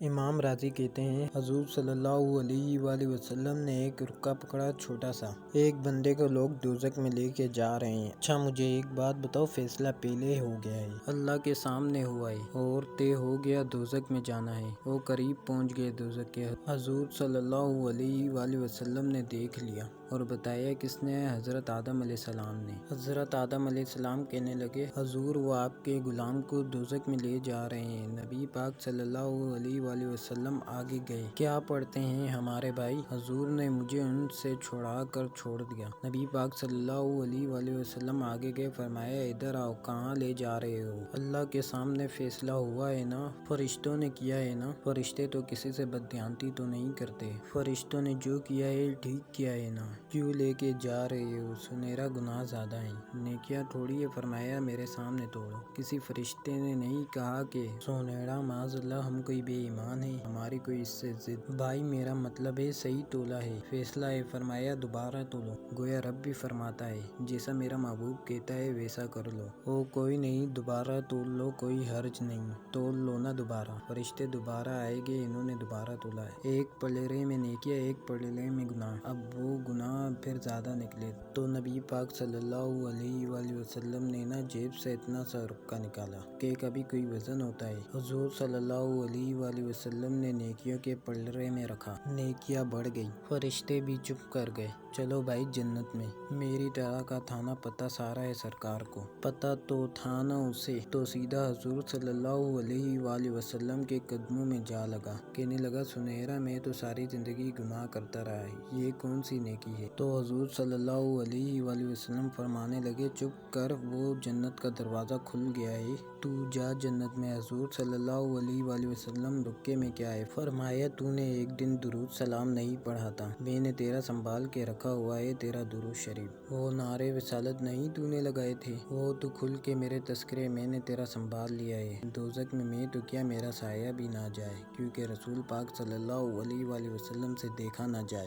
امام راضی کہتے ہیں حضور صلی اللہ علیہ وآلہ وسلم نے ایک رکا پکڑا چھوٹا سا، ایک بندے کو لوگ دوزخ میں لے کے جا رہے ہیں۔ اچھا مجھے ایک بات بتاؤ، فیصلہ پہلے ہو گیا ہے، اللہ کے سامنے ہوا ہے اور طے ہو گیا دوزخ میں جانا ہے۔ وہ قریب پہنچ گئے دوزخ کے۔ حضور صلی اللہ علیہ وآلہ وسلم نے دیکھ لیا اور بتایا کس نے؟ حضرت آدم علیہ السلام نے۔ حضرت آدم علیہ السلام کہنے لگے حضور وہ آپ کے غلام کو دوزخ میں لے جا رہے ہیں۔ نبی پاک صلی اللہ علیہ وآلہ وسلم آگے گئے۔ کیا پڑھتے ہیں ہمارے بھائی؟ حضور نے مجھے ان سے چھڑا کر چھوڑ دیا۔ نبی پاک صلی اللہ علیہ وآلہ وسلم آگے گئے، فرمایا ادھر آؤ، کہاں لے جا رہے ہو؟ اللہ کے سامنے فیصلہ ہوا ہے نا، فرشتوں نے کیا ہے نا، فرشتے تو کسی سے بددیانتی تو نہیں کرتے، فرشتوں نے جو کیا ہے ٹھیک کیا ہے نا، کیوں لے کے جا رہے ہو؟ سنیرا گناہ زیادہ ہیں، نیکیاں تھوڑی ہے، فرمایا میرے سامنے توڑو۔ کسی فرشتے نے نہیں کہا کہ سنیرا معاذ اللہ ہم کوئی بے ایمان ہے، ہماری کوئی اس سے ضد۔ بھائی میرا مطلب ہے صحیح تولا ہے، فیصلہ ہے، فرمایا دوبارہ تولو۔ گویا رب بھی فرماتا ہے جیسا میرا محبوب کہتا ہے ویسا کر لو۔ او کوئی نہیں، دوبارہ تول لو، کوئی حرج نہیں، تول لو نا دوبارہ۔ فرشتے دوبارہ آئے گے، انہوں نے دوبارہ تولا ہے، ایک پلڑے میں نیکیاں، ایک پلڑے میں گناہ۔ اب وہ گناہ پھر زیادہ نکلے تو نبی پاک صلی اللہ علیہ وآلہ وسلم نے نا جیب سے اتنا سا رکا نکالا کہ کبھی کوئی وزن ہوتا ہے، حضور صلی اللہ علیہ وآلہ وسلم نے نیکیوں کے پلڑے میں رکھا، نیکیاں بڑھ گئی، فرشتے بھی چپ کر گئے۔ چلو بھائی جنت میں۔ میری طرح کا تھا نا پتہ سارا ہے سرکار کو، پتہ تو تھا نا اسے، تو سیدھا حضور صلی اللہ علیہ وآلہ وسلم کے قدموں میں جا لگا، کہنے لگا سنیرا میں تو ساری زندگی گناہ کرتا رہا ہے، یہ کون سی نیکی ہے؟ تو حضور صلی اللہ علیہ وآلہ وسلم فرمانے لگے چپ کر، وہ جنت کا دروازہ کھل گیا ہے، تو جا جنت میں۔ حضور صلی اللہ علیہ وآلہ وسلم رکے میں کیا ہے؟ فرمایا تو نے ایک دن درود سلام نہیں پڑھا تھا، میں نے تیرا سنبھال کے رکھا ہوا ہے، تیرا درود شریف، وہ نعرے رسالت نہیں تو نے لگائے تھے، وہ تو کھل کے میرے تذکرے، میں نے تیرا سنبھال لیا ہے، دوزخ میں تو کیا میرا سایہ بھی نہ جائے، کیونکہ رسول پاک صلی اللہ علیہ وآلہ وسلم سے دیکھا نہ جائے۔